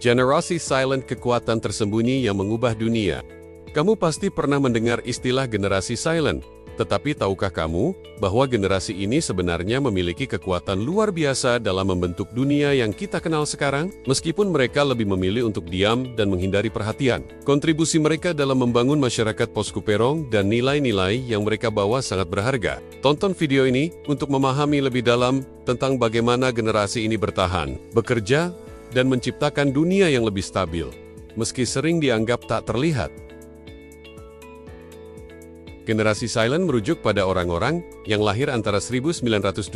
Generasi silent, kekuatan tersembunyi yang mengubah dunia. Kamu pasti pernah mendengar istilah generasi silent, tetapi tahukah kamu bahwa generasi ini sebenarnya memiliki kekuatan luar biasa dalam membentuk dunia yang kita kenal sekarang? Meskipun mereka lebih memilih untuk diam dan menghindari perhatian, kontribusi mereka dalam membangun masyarakat Poskuperong dan nilai-nilai yang mereka bawa sangat berharga. Tonton video ini untuk memahami lebih dalam tentang bagaimana generasi ini bertahan, bekerja, dan menciptakan dunia yang lebih stabil, meski sering dianggap tak terlihat. Generasi silent merujuk pada orang-orang yang lahir antara 1928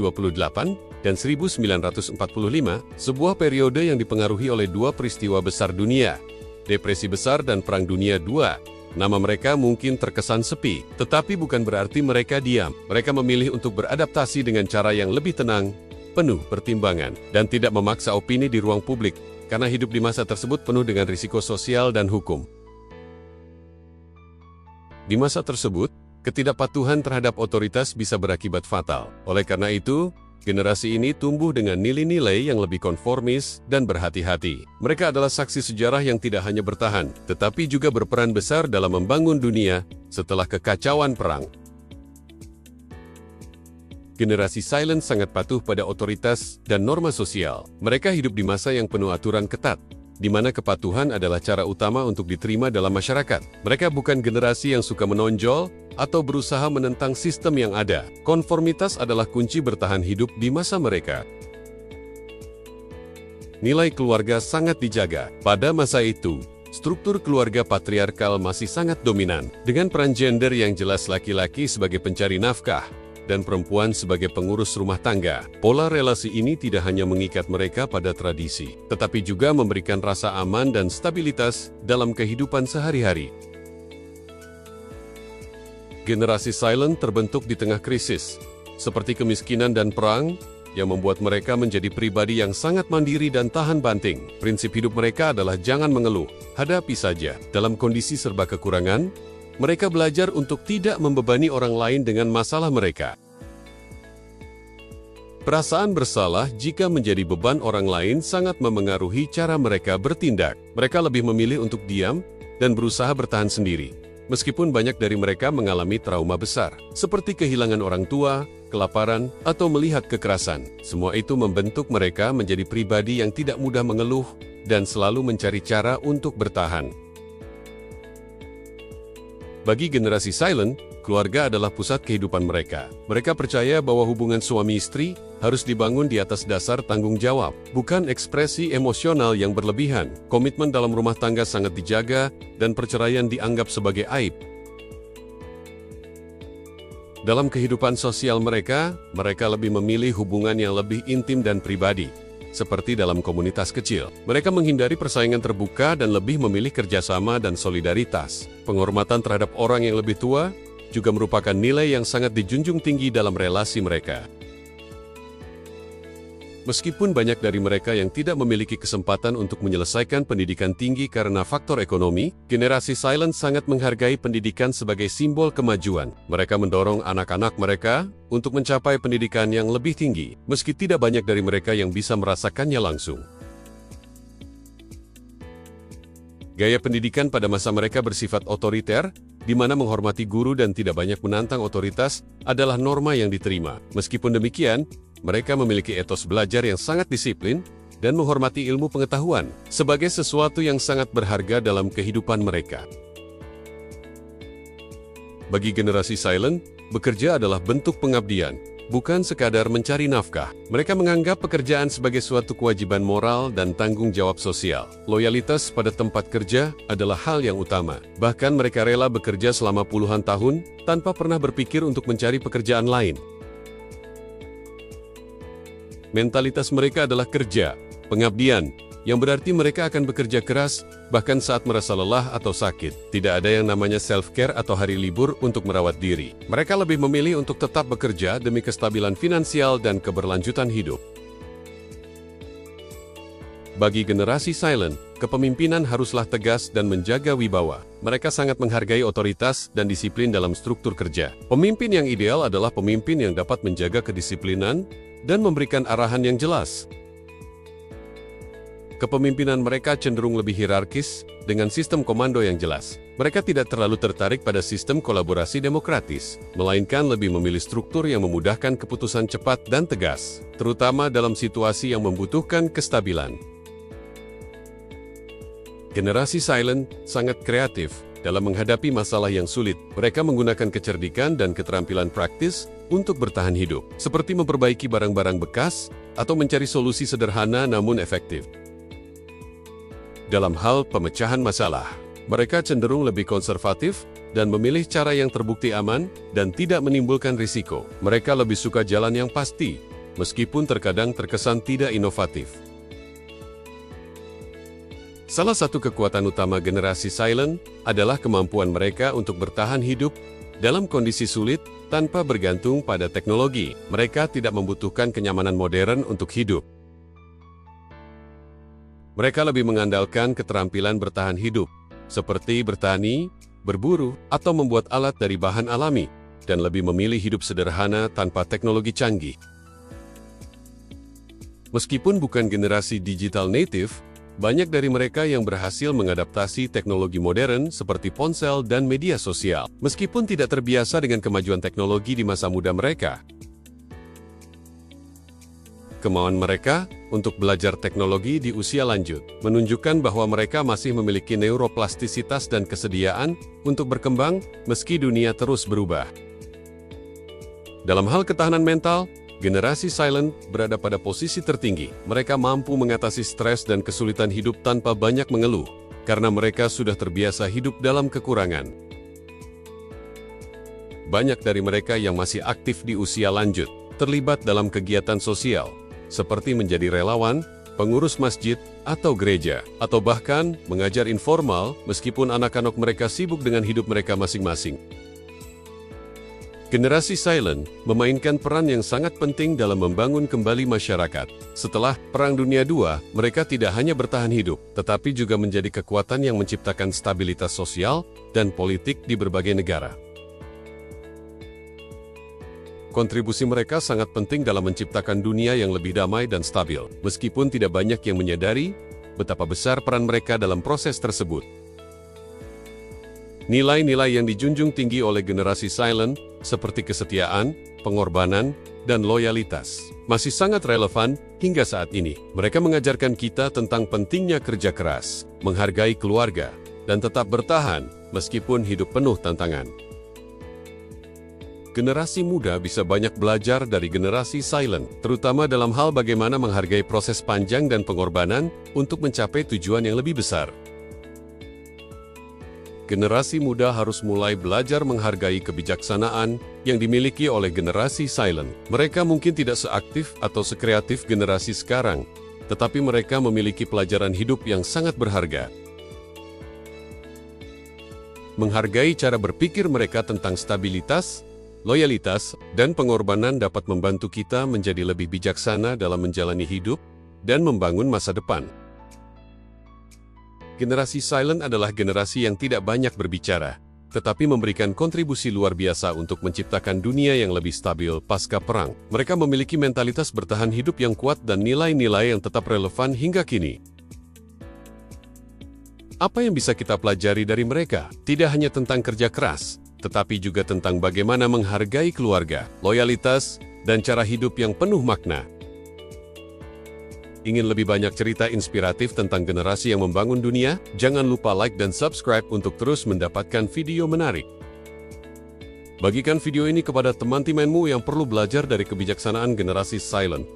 dan 1945, sebuah periode yang dipengaruhi oleh dua peristiwa besar dunia, Depresi Besar dan Perang Dunia II. Nama mereka mungkin terkesan sepi, tetapi bukan berarti mereka diam. Mereka memilih untuk beradaptasi dengan cara yang lebih tenang, penuh pertimbangan, dan tidak memaksa opini di ruang publik, karena hidup di masa tersebut penuh dengan risiko sosial dan hukum. Di masa tersebut, ketidakpatuhan terhadap otoritas bisa berakibat fatal. Oleh karena itu, generasi ini tumbuh dengan nilai-nilai yang lebih konformis dan berhati-hati. Mereka adalah saksi sejarah yang tidak hanya bertahan, tetapi juga berperan besar dalam membangun dunia setelah kekacauan perang. Generasi silent sangat patuh pada otoritas dan norma sosial. Mereka hidup di masa yang penuh aturan ketat, di mana kepatuhan adalah cara utama untuk diterima dalam masyarakat. Mereka bukan generasi yang suka menonjol atau berusaha menentang sistem yang ada. Konformitas adalah kunci bertahan hidup di masa mereka. Nilai keluarga sangat dijaga. Pada masa itu, struktur keluarga patriarkal masih sangat dominan, dengan peran gender yang jelas, laki-laki sebagai pencari nafkah dan perempuan sebagai pengurus rumah tangga. Pola relasi ini tidak hanya mengikat mereka pada tradisi, tetapi juga memberikan rasa aman dan stabilitas dalam kehidupan sehari-hari. Generasi silent terbentuk di tengah krisis, seperti kemiskinan dan perang, yang membuat mereka menjadi pribadi yang sangat mandiri dan tahan banting. Prinsip hidup mereka adalah jangan mengeluh, hadapi saja. Dalam kondisi serba kekurangan, mereka belajar untuk tidak membebani orang lain dengan masalah mereka. Perasaan bersalah jika menjadi beban orang lain sangat memengaruhi cara mereka bertindak. Mereka lebih memilih untuk diam dan berusaha bertahan sendiri, meskipun banyak dari mereka mengalami trauma besar, seperti kehilangan orang tua, kelaparan, atau melihat kekerasan. Semua itu membentuk mereka menjadi pribadi yang tidak mudah mengeluh dan selalu mencari cara untuk bertahan. Bagi generasi silent, keluarga adalah pusat kehidupan mereka. Mereka percaya bahwa hubungan suami istri harus dibangun di atas dasar tanggung jawab, bukan ekspresi emosional yang berlebihan. Komitmen dalam rumah tangga sangat dijaga, dan perceraian dianggap sebagai aib. Dalam kehidupan sosial mereka lebih memilih hubungan yang lebih intim dan pribadi, seperti dalam komunitas kecil. Mereka menghindari persaingan terbuka dan lebih memilih kerjasama dan solidaritas. Penghormatan terhadap orang yang lebih tua juga merupakan nilai yang sangat dijunjung tinggi dalam relasi mereka. Meskipun banyak dari mereka yang tidak memiliki kesempatan untuk menyelesaikan pendidikan tinggi karena faktor ekonomi, generasi silent sangat menghargai pendidikan sebagai simbol kemajuan. Mereka mendorong anak-anak mereka untuk mencapai pendidikan yang lebih tinggi, meski tidak banyak dari mereka yang bisa merasakannya langsung. Gaya pendidikan pada masa mereka bersifat otoriter, di mana menghormati guru dan tidak banyak menantang otoritas adalah norma yang diterima. Meskipun demikian, mereka memiliki etos belajar yang sangat disiplin dan menghormati ilmu pengetahuan sebagai sesuatu yang sangat berharga dalam kehidupan mereka. Bagi generasi silent, bekerja adalah bentuk pengabdian, bukan sekadar mencari nafkah. Mereka menganggap pekerjaan sebagai suatu kewajiban moral dan tanggung jawab sosial. Loyalitas pada tempat kerja adalah hal yang utama. Bahkan mereka rela bekerja selama puluhan tahun tanpa pernah berpikir untuk mencari pekerjaan lain. Mentalitas mereka adalah kerja, pengabdian, yang berarti mereka akan bekerja keras, bahkan saat merasa lelah atau sakit. Tidak ada yang namanya self-care atau hari libur untuk merawat diri. Mereka lebih memilih untuk tetap bekerja demi kestabilan finansial dan keberlanjutan hidup. Bagi generasi silent, kepemimpinan haruslah tegas dan menjaga wibawa. Mereka sangat menghargai otoritas dan disiplin dalam struktur kerja. Pemimpin yang ideal adalah pemimpin yang dapat menjaga kedisiplinan dan memberikan arahan yang jelas. Kepemimpinan mereka cenderung lebih hierarkis, dengan sistem komando yang jelas. Mereka tidak terlalu tertarik pada sistem kolaborasi demokratis, melainkan lebih memilih struktur yang memudahkan keputusan cepat dan tegas, terutama dalam situasi yang membutuhkan kestabilan. Generasi Silent sangat kreatif dalam menghadapi masalah yang sulit. Mereka menggunakan kecerdikan dan keterampilan praktis untuk bertahan hidup, seperti memperbaiki barang-barang bekas atau mencari solusi sederhana namun efektif. Dalam hal pemecahan masalah, mereka cenderung lebih konservatif dan memilih cara yang terbukti aman dan tidak menimbulkan risiko. Mereka lebih suka jalan yang pasti, meskipun terkadang terkesan tidak inovatif. Salah satu kekuatan utama generasi Silent adalah kemampuan mereka untuk bertahan hidup dalam kondisi sulit tanpa bergantung pada teknologi. Mereka tidak membutuhkan kenyamanan modern untuk hidup. Mereka lebih mengandalkan keterampilan bertahan hidup, seperti bertani, berburu, atau membuat alat dari bahan alami, dan lebih memilih hidup sederhana tanpa teknologi canggih. Meskipun bukan generasi digital native, banyak dari mereka yang berhasil mengadaptasi teknologi modern seperti ponsel dan media sosial, meskipun tidak terbiasa dengan kemajuan teknologi di masa muda mereka. Kemauan mereka untuk belajar teknologi di usia lanjut menunjukkan bahwa mereka masih memiliki neuroplastisitas dan kesediaan untuk berkembang meski dunia terus berubah. Dalam hal ketahanan mental, generasi Silent berada pada posisi tertinggi. Mereka mampu mengatasi stres dan kesulitan hidup tanpa banyak mengeluh, karena mereka sudah terbiasa hidup dalam kekurangan. Banyak dari mereka yang masih aktif di usia lanjut terlibat dalam kegiatan sosial, seperti menjadi relawan, pengurus masjid, atau gereja, atau bahkan mengajar informal meskipun anak-anak mereka sibuk dengan hidup mereka masing-masing. Generasi Silent memainkan peran yang sangat penting dalam membangun kembali masyarakat. Setelah Perang Dunia II, mereka tidak hanya bertahan hidup, tetapi juga menjadi kekuatan yang menciptakan stabilitas sosial dan politik di berbagai negara. Kontribusi mereka sangat penting dalam menciptakan dunia yang lebih damai dan stabil, meskipun tidak banyak yang menyadari betapa besar peran mereka dalam proses tersebut. Nilai-nilai yang dijunjung tinggi oleh generasi Silent, seperti kesetiaan, pengorbanan, dan loyalitas, masih sangat relevan hingga saat ini. Mereka mengajarkan kita tentang pentingnya kerja keras, menghargai keluarga, dan tetap bertahan meskipun hidup penuh tantangan. Generasi muda bisa banyak belajar dari generasi Silent, terutama dalam hal bagaimana menghargai proses panjang dan pengorbanan untuk mencapai tujuan yang lebih besar. Generasi muda harus mulai belajar menghargai kebijaksanaan yang dimiliki oleh generasi Silent. Mereka mungkin tidak seaktif atau sekreatif generasi sekarang, tetapi mereka memiliki pelajaran hidup yang sangat berharga. Menghargai cara berpikir mereka tentang stabilitas, loyalitas, dan pengorbanan dapat membantu kita menjadi lebih bijaksana dalam menjalani hidup dan membangun masa depan. Generasi Silent adalah generasi yang tidak banyak berbicara, tetapi memberikan kontribusi luar biasa untuk menciptakan dunia yang lebih stabil pasca perang. Mereka memiliki mentalitas bertahan hidup yang kuat dan nilai-nilai yang tetap relevan hingga kini. Apa yang bisa kita pelajari dari mereka? Tidak hanya tentang kerja keras, tetapi juga tentang bagaimana menghargai keluarga, loyalitas, dan cara hidup yang penuh makna. Ingin lebih banyak cerita inspiratif tentang generasi yang membangun dunia? Jangan lupa like dan subscribe untuk terus mendapatkan video menarik. Bagikan video ini kepada teman-temanmu yang perlu belajar dari kebijaksanaan generasi Silent.